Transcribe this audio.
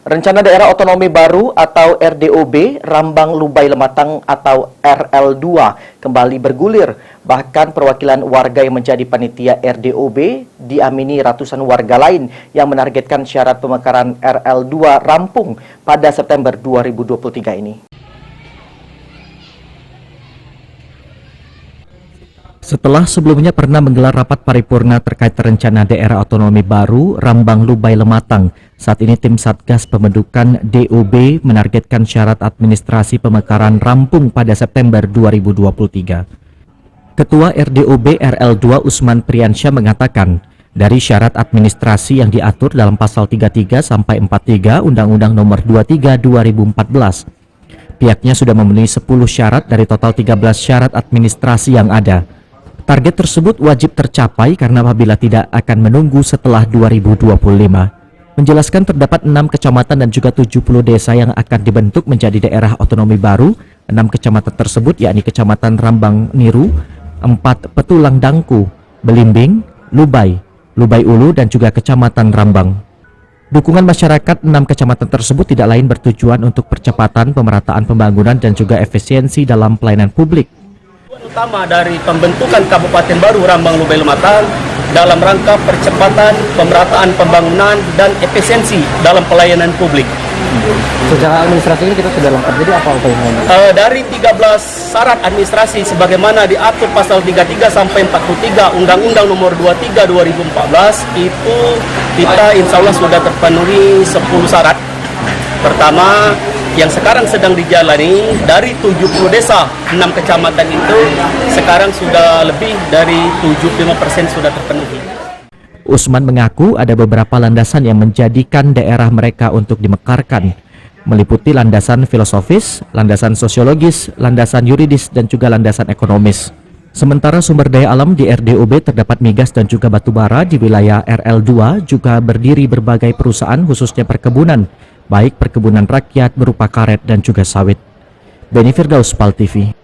Rencana Daerah Otonomi Baru atau RDOB Rambang Lubay Lematang atau RL2 kembali bergulir. Bahkan perwakilan warga yang menjadi panitia RDOB diamini ratusan warga lain yang menargetkan syarat pemekaran RL2 rampung pada September 2023 ini. Setelah sebelumnya pernah menggelar rapat paripurna terkait rencana daerah otonomi baru Rambang Lubay Lematang, saat ini tim Satgas Pembentukan DOB menargetkan syarat administrasi pemekaran rampung pada September 2023. Ketua RDOB RL2 Usman Priyansyah mengatakan, dari syarat administrasi yang diatur dalam pasal 33 sampai 43 Undang-Undang Nomor 23 2014, pihaknya sudah memenuhi 10 syarat dari total 13 syarat administrasi yang ada. Target tersebut wajib tercapai karena apabila tidak akan menunggu setelah 2025. Menjelaskan terdapat 6 kecamatan dan juga 70 desa yang akan dibentuk menjadi daerah otonomi baru. 6 kecamatan tersebut yakni Kecamatan Rambang Niru, 4 Petulang Dangku, Belimbing, Lubay, Lubay Ulu dan juga Kecamatan Rambang. Dukungan masyarakat 6 kecamatan tersebut tidak lain bertujuan untuk percepatan pemerataan pembangunan dan juga efisiensi dalam pelayanan publik. Utama dari pembentukan Kabupaten Baru Rambang Lubay Lematang dalam rangka percepatan pemerataan pembangunan dan efisiensi dalam pelayanan publik. Secara administrasi ini kita sudah lengkap, jadi apa yang dari 13 syarat administrasi sebagaimana diatur pasal 33 sampai 43 Undang-Undang Nomor 23 2014 itu kita insya Allah sudah terpenuhi 10 syarat. Pertama, yang sekarang sedang dijalani dari 70 desa, 6 kecamatan itu sekarang sudah lebih dari 75% sudah terpenuhi. Usman mengaku ada beberapa landasan yang menjadikan daerah mereka untuk dimekarkan, meliputi landasan filosofis, landasan sosiologis, landasan yuridis, dan juga landasan ekonomis. Sementara sumber daya alam di RDOB terdapat migas dan juga batu bara. Di wilayah RL2 juga berdiri berbagai perusahaan khususnya perkebunan, baik perkebunan rakyat berupa karet dan juga sawit. Beni Firdaus, PAL TV.